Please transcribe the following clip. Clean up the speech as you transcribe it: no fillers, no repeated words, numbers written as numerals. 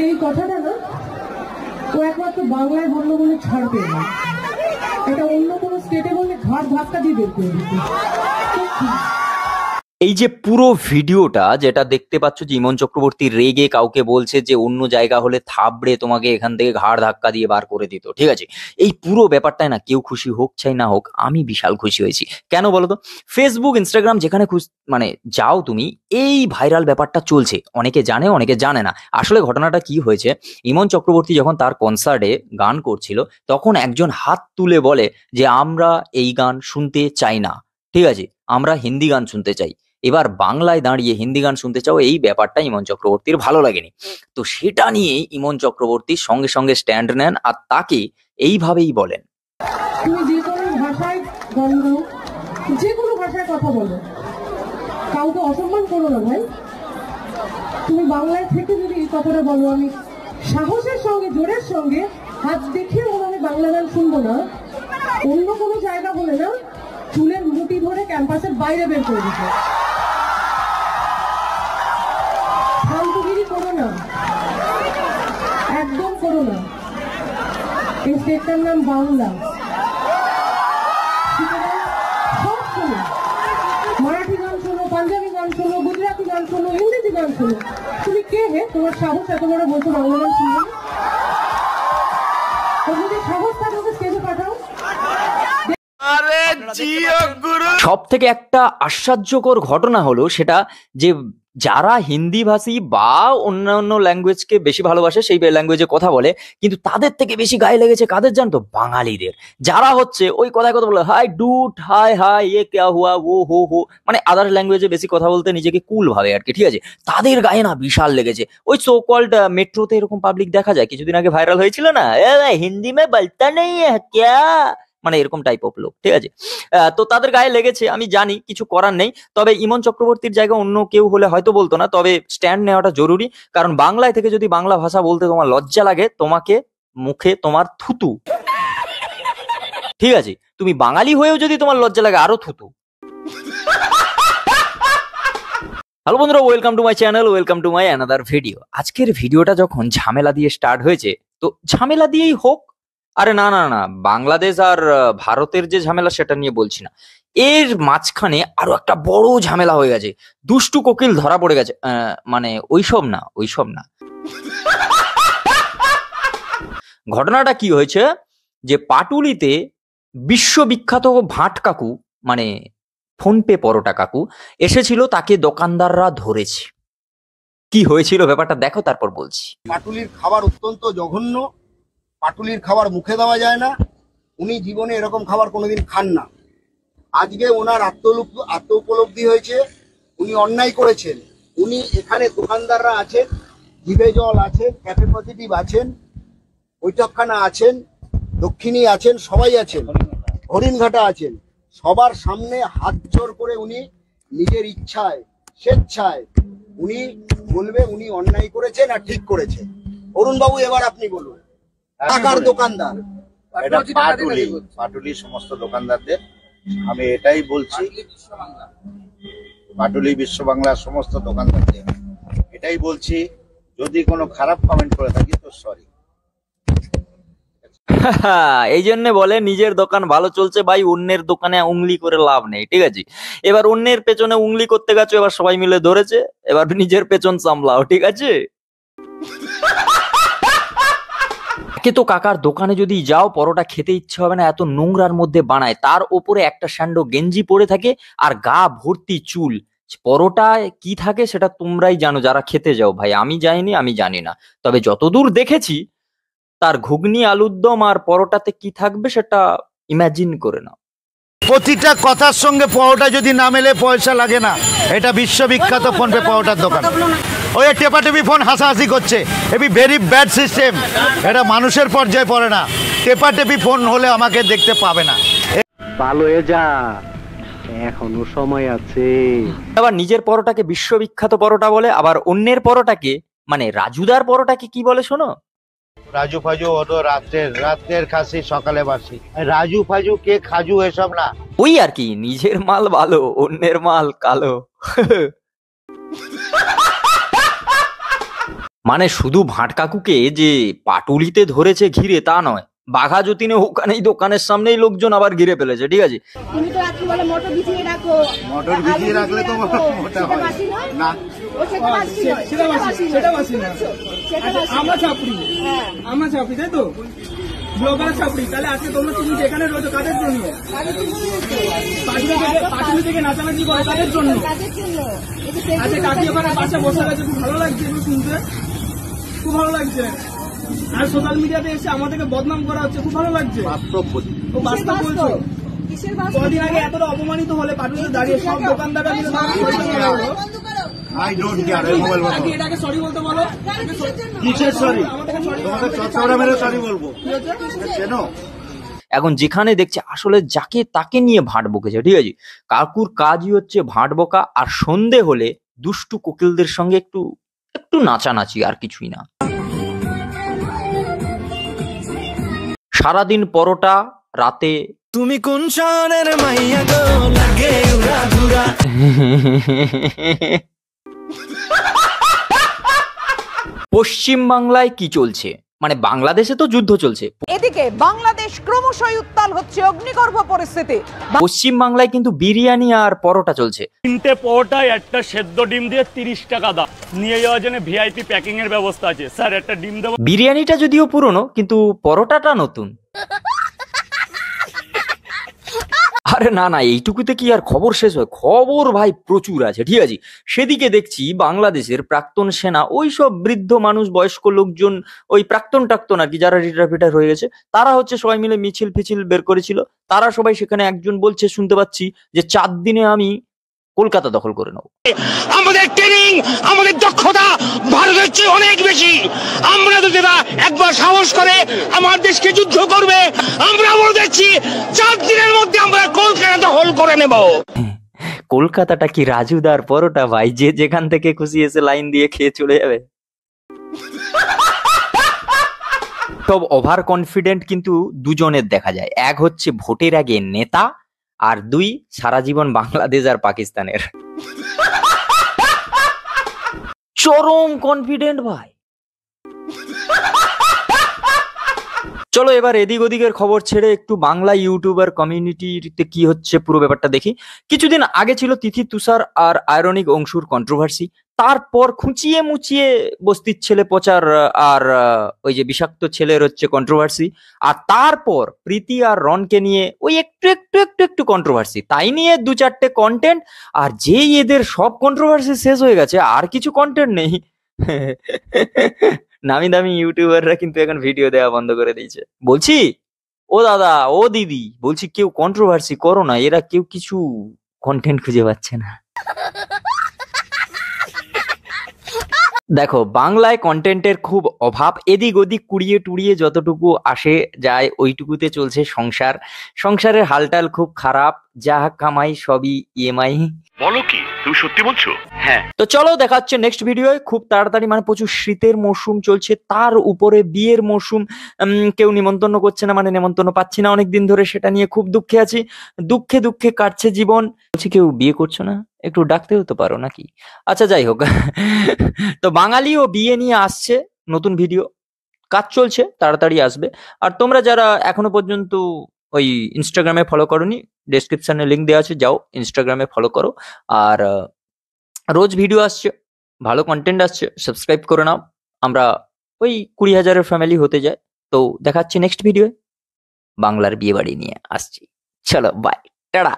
এই কথাটা না ও একমাত্র বাংলায় বললো বলে ছাড় পেয়ে না, এটা অন্য কোনো স্টেটে বললে ঘাড় ধাক্কা দিয়ে বের করে দিত। এই যে পুরো ভিডিওটা যেটা দেখতে পাচ্ছ যে ইমন চক্রবর্তী রেগে কাউকে বলছে যে অন্য জায়গা হলে থাবড়ে তোমাকে এখান থেকে ঘাড় ধাক্কা দিয়ে বার করে দিত, ঠিক আছে? এই পুরো ব্যাপারটায় না কেউ খুশি হোক চাই না হোক, আমি বিশাল খুশি হয়েছি। কেন বলো তো? ফেসবুক, ইনস্টাগ্রাম যেখানে মানে যাও তুমি, এই ভাইরাল ব্যাপারটা চলছে। অনেকে জানে, অনেকে জানে না। আসলে ঘটনাটা কি হয়েছে, ইমন চক্রবর্তী যখন তার কনসার্টে গান করছিল তখন একজন হাত তুলে বলে যে আমরা এই গান শুনতে চাই না, ঠিক আছে, আমরা হিন্দি গান শুনতে চাই। এবার বাংলায় দাঁড়িয়ে হিন্দি গান শুনতে চাও, এই ব্যাপারটা ইমন চক্রবর্তীর ভালো লাগেনি। তো সেটা নিয়ে ইমন চক্রবর্তী সঙ্গে সঙ্গে স্ট্যান্ড নেন আর তাকে এইভাবেই বলেন, তুমি যে কোনো ভাষায় গান গাও, যে কোনো ভাষায় কথা বলো, কাউকে অসম্মান করো না ভাই। তুমি বাংলায় থেকে যদি এই কথাটা বলো, আমি সাহসের সঙ্গে, জোরের সঙ্গে হাত দেখিয়ে আমি বাংলা গান শুনবো না, অন্য কোনো জায়গা বলে না চুলের মুঠি ধরে ক্যাম্পাসের বাইরে বের করে দিতে। ফালতুগিরি করো না, একদম করো না। এই স্টেটটার নাম বাংলা। সব শোনো, মারাঠি গান শোনো, পাঞ্জাবি গান শোনো, গুজরাটি গান শোনো, ইংরেজি গান শোনো। তুমি কে হে তোমার সাহস এত বড় বলছো বাংলা গান শুনবে? যদি সাহস থাকে স্টেজে পাঠাও। সব থেকে একটা আশ্চর্যকর ঘটনা হলো সেটা যে যারা হিন্দি ভাষী বা অন্যান্য ল্যাঙ্গুয়েজকে বেশি ভালোবাসে, সেই ল্যাঙ্গুয়েজে কথা বলে, কিন্তু তাদের থেকে বেশি গায়ে লেগেছে কাদের জানতো? বাঙালিদের। যারা হচ্ছে ওই কথায় কথা বলে হাই ডুট, হাই হাই, এ ক্যা হুয়া, ও হো হো, মানে আদার্স ল্যাঙ্গুয়েজে বেশি কথা বলতে নিজেকে কুল ভাবে আর কি, ঠিক আছে? তাদের গায়ে না বিশাল লেগেছে। ওই সো কল্ড মেট্রোতে এরকম পাবলিক দেখা যায়, কিছুদিন আগে ভাইরাল হয়েছিল না, হিন্দি মে বলতা নেই হ্যায় ক্যা, মানে এরকম টাইপ অফ লোক, ঠিক আছে? তো তাদের গায়ে লেগেছে, আমি জানি, কিছু করার নেই। তবে ইমন চক্রবর্তীর জায়গায় অন্য কেউ হলে হয়তো বলতো না, তবে স্ট্যান্ড নেওয়াটা জরুরি। কারণ বাংলায় থেকে যদি বাংলা ভাষা বলতে তোমার লজ্জা লাগে, তোমাকে মুখে তোমার থুতু, ঠিক আছে? তুমি বাঙালি হয়েও যদি তোমার লজ্জা লাগে, আরো থুতু। হ্যালো বন্ধুরা, welcome to my channel, welcome to my another video. আজকের ভিডিওটা যখন ঝামেলা দিয়ে স্টার্ট হয়েছে, তো ঝামেলা দিয়েই হোক। আরে না না না, বাংলাদেশ আর ভারতের যে ঝামেলা সেটা নিয়ে বলছি না, এর মাঝখানে আরো একটা বড় ঝামেলা হয়ে গেছে। দুষ্টু কোকিল ধরা পড়ে গেছে, মানে ওইসব না, ওইসব না। ঘটনাটা কি হয়েছে যে পাটুলিতে বিশ্ববিখ্যাত ভাট কাকু, মানে ফোনপে পরোটা কাকু এসেছিল, তাকে দোকানদাররা ধরেছে। কি হয়েছিল ব্যাপারটা দেখো, তারপর বলছি। পাটুলির খাবার অত্যন্ত জঘন্য, পাটুলির খাবার মুখে দেওয়া যায় না। উনি জীবনে এরকম খাবার কোনোদিন খান না। আজকে ওনার আত্ম উপলব্ধি হয়েছে, উনি অন্যায় করেছেন। উনি এখানে দোকানদাররা আছেন, জিভে জল আছেন, ক্যাফে পজিটিভ আছেন, বৈঠকখানা আছেন, দক্ষিণী আছেন, সবাই আছেন, হরিণঘাটা আছেন। সবার সামনে হাত জোর করে উনি নিজের ইচ্ছায়, স্বেচ্ছায় উনি বলবে উনি অন্যায় করেছেন আর ঠিক করেছেন। অরুণ বাবু, এবার আপনি বলুন। টাকার দোকানদার, এটা পাটুলি সমস্ত দোকানদারদের আমি এটাই বলছি, পাটুলি বিশ্ব বাংলার সমস্ত দোকানদারদের এটাই বলছি, যদি কোনো খারাপ কমেন্ট করে থাকি তো সরি। এই জন্য বলে নিজের দোকান ভালো চলছে ভাই, অন্যের দোকানে উংলি করে লাভ নেই, ঠিক আছে? এবার অন্যের পেছনে উংলি করতে গেছো, এবার সবাই মিলে ধরেছে, এবার নিজের পেছন সামলাও, ঠিক আছে? একে তো কাকার দোকানে যদি যাও, পরোটা খেতে ইচ্ছে হবে না, এত নোংরার মধ্যে বানায়, তার ওপরে একটা স্যান্ডো গেঞ্জি পরে থাকে আর গা ভর্তি চুল। পরোটায় কি থাকে সেটা তোমরাই জানো যারা খেতে যাও ভাই, আমি যাইনি, আমি জানি না। তবে যতদূর দেখেছি, তার ঘুগনি, আলুর দম আর পরোটাতে কি থাকবে সেটা ইমাজিন করে নাও। প্রতিটা কথার সঙ্গে পরোটা যদি না মেলে পয়সা লাগে না। এটা বিশ্ববিখ্যাত ফোনপে পরোটার দোকান। ওই টেপাটেপি ফোন হাসাহাসি করছে, এবি ভেরি ব্যাড সিস্টেম। এটা মানুষের পর্যায়ে পড়ে না। টেপাটেপি ফোন হলে আমাকে দেখতে পাবে না। ভালো হয়ে যা, এখনো সময় আছে। আবার নিজের পরোটাকে বিশ্ববিখ্যাত পরোটা বলে, আবার অন্যের পরোটাকে, মানে রাজুদার পরোটাকে কি বলে শোনো? রাজু ফাজু ওটো রাতের খাসি সকালে বাসি। রাজু ফাজু কে খাজু এসব না, ওই আর কি, নিজের মাল ভালো, অন্যের মাল কালো। মানে শুধু ভাট কাকুকে যে পাটুলিতে ধরেছে ঘিরে তা নয়, বাঘা যতীনে ওখানেই দোকানের সামনেই লোকজন আবার ঘিরে ফেলেছে, ঠিক আছে। তুমি তো রাত্রিবেলা মটর ভিজিয়ে রাখো, মটর ভিজিয়ে রাখলে তো মোটা হয় না। ও সেটা বাসি নয়, সেটা বাসি না। আমরা চাপড়ি, আমরা চাপড়ি, তাই তো ব্লগার চাপড়ি। তাহলে আজকে তোমরা তুমি যেখানে রয়েছো কাদের জন্য? পাটুলি থেকে নাচানাচি করে কাদের জন্য? আচ্ছা কাকি ওখানে পাশে বসে গেছে, খুব ভালো লাগছে এগুলো শুনতে, খুব ভালো লাগছে। আর সোশ্যাল মিডিয়াতে এসে আমাদেরকে বদনাম করা হচ্ছে, খুব ভালো লাগছে। বাস্তব বলি, ও বাস্তব বলছো। কদিন আগে এতটা অপমানিত হলে পাটুলিতে দাঁড়িয়ে সব দোকানদাররা মিলে আই ডোন্ট কেয়ার। এই মোবাইল বন্ধ। আগে এটাকে সরি বলতে বলো। কিসের সরি? তোমাদের চচ্চড়া মেরে সরি বলবো, চেনো? এখন যেখানে দেখছে আসলে যাকে তাকে নিয়ে ভাঁট বকেছে, ঠিক আছে। কাকুর কাজই হচ্ছে ভাঁট বকা, আর সন্ধে হলে দুষ্টু কোকিলদের সঙ্গে একটু একটু নাচানাচি, আর কিছুই না। সারাদিন পরোটা, রাতে তুমি কোন শহরের মাইয়া গো লাগে উড়াধুরা। পশ্চিম বাংলায় কি চলছে, মানে বাংলাদেশে তো যুদ্ধ চলছে, এদিকে বাংলাদেশ ক্রমশই উত্তাল হচ্ছে অগ্নিগর্ভ পরিস্থিতি। পশ্চিম বাংলায় কিন্তু বিরিয়ানি আর পরোটা চলছে। 3টে পরোটায় একটা সেদ্ধ ডিম দিয়ে 30 টাকা দাম। নিয়ে যাওয়ার জন্য ভিআইপি প্যাকিং এর ব্যবস্থা আছে। স্যার একটা ডিম দেবো। বিরিয়ানিটা যদিও পুরনো, কিন্তু পরোটাটা নতুন। আরে না না, এইটুকুতে কি আর খবর শেষ হয়? খবর ভাই প্রচুর আছে, ঠিক আছে। সেদিকে দেখছি বাংলাদেশের প্রাক্তন সেনা, ওই সব বৃদ্ধ মানুষ, বয়স্ক লোকজন, ওই প্রাক্তন আর কি, যারা রিটায়ার হয়ে গেছে, তারা হচ্ছে সবাই মিলে মিছিল ফিছিল বের করেছিল। তারা সবাই সেখানে, একজন বলছে শুনতে পাচ্ছি যে 4 দিনে আমি কলকাতা দখল করে নেব। আমাদের ট্রেনিং, আমাদের দক্ষতা ভারতের চেয়ে অনেক বেশি। আমরা যদি একবার সাহস করে আমার দেশকে যুদ্ধ করবে, আমরা বলে দিচ্ছি 4 দিনের মধ্যে আমরা কলকাতা দখল করে নেব। কলকাতাটা কি রাজুদার পরোটা ভাই, যে যেখান থেকে খুশি এসে লাইন দিয়ে খেয়ে চলে যাবে। সব ওভার কনফিডেন্ট কিন্তু দুজনের দেখা যায়, এক হচ্ছে ভোটের আগে নেতা, আর 2 সারা জীবন বাংলাদেশ আর পাকিস্তানের। চরম কনফিডেন্ট ভাই। চলো এবার এদিক ওদিকের খবর ছেড়ে একটু বাংলা ইউটিউবার কমিউনিটিতে কি হচ্ছে পুরো ব্যাপারটা দেখি। কিছুদিন আগে ছিল তিথি তুষার আর আয়রনিক অংশুর কন্ট্রোভার্সি, তারপর খুঁচিয়ে মুচিয়ে বস্তির ছেলে প্রচার আর ওই যে বিষাক্ত ছেলের হচ্ছে কন্ট্রোভার্সি, আর তারপর প্রীতি আর রনকে নিয়ে ওই একটু একটু একটু একটু কন্ট্রোভার্সি, তাই নিয়ে 2-4টে কন্টেন্ট, আর যেই এদের সব কন্ট্রোভার্সি শেষ হয়ে গেছে আর কিছু কন্টেন্ট নেই। নামি দামি ইউটিউবাররা কিন্তু এখন ভিডিও দেওয়া বন্ধ করে দিয়েছে। বলছি ও দাদা, ও দিদি, বলছি কেউ কন্ট্রোভার্সি করো না, এরা কেউ কিছু কন্টেন্ট খুঁজে পাচ্ছে না। দেখো বাংলায় কন্টেন্টের খুব অভাব, এদিক ওদিক কুড়িয়ে টুড়িয়ে যতটুকু আসে যায় ওইটুকুতে চলছে সংসার। সংসারের হালটাল খুব খারাপ, যা কামাই সবই ইএমআই। বলো কি, তুমি সত্যি বলছো? হ্যাঁ। তো চলো দেখা হচ্ছে নেক্সট ভিডিওয় খুব তাড়াতাড়ি, মানে প্রচুর শীতের মরশুম চলছে, তার উপরে বিয়ের মরশুম, কেউ নিমন্ত্রণ করছে না, মানে নিমন্ত্রণ পাচ্ছি না অনেকদিন ধরে, সেটা নিয়ে খুব দুঃখে আছি। দুঃখে দুঃখে কাটছে জীবন। বলছি কেউ বিয়ে করছো না, একটু ডাকতেও তো পারো নাকি। আচ্ছা যাই হোক, তো বাঙালিও বিয়ে নিয়ে আসছে নতুন ভিডিও, কাজ চলছে, তাড়াতাড়ি আসবে। আর তোমরা যারা এখনো পর্যন্ত ওই ইনস্টাগ্রামে ফলো করোনি, ডেসক্রিপশনে লিঙ্ক দেওয়া আছে, যাও ইনস্টাগ্রামে ফলো করো। আর রোজ ভিডিও আসছে, ভালো কন্টেন্ট আসছে, সাবস্ক্রাইব করে নাও। আমরা ওই 20,000-এর ফ্যামিলি হতে যায়। তো দেখাচ্ছি নেক্সট ভিডিও বাংলার বিয়ে বাড়ি নিয়ে আসছি। চলো বাই, টাটা।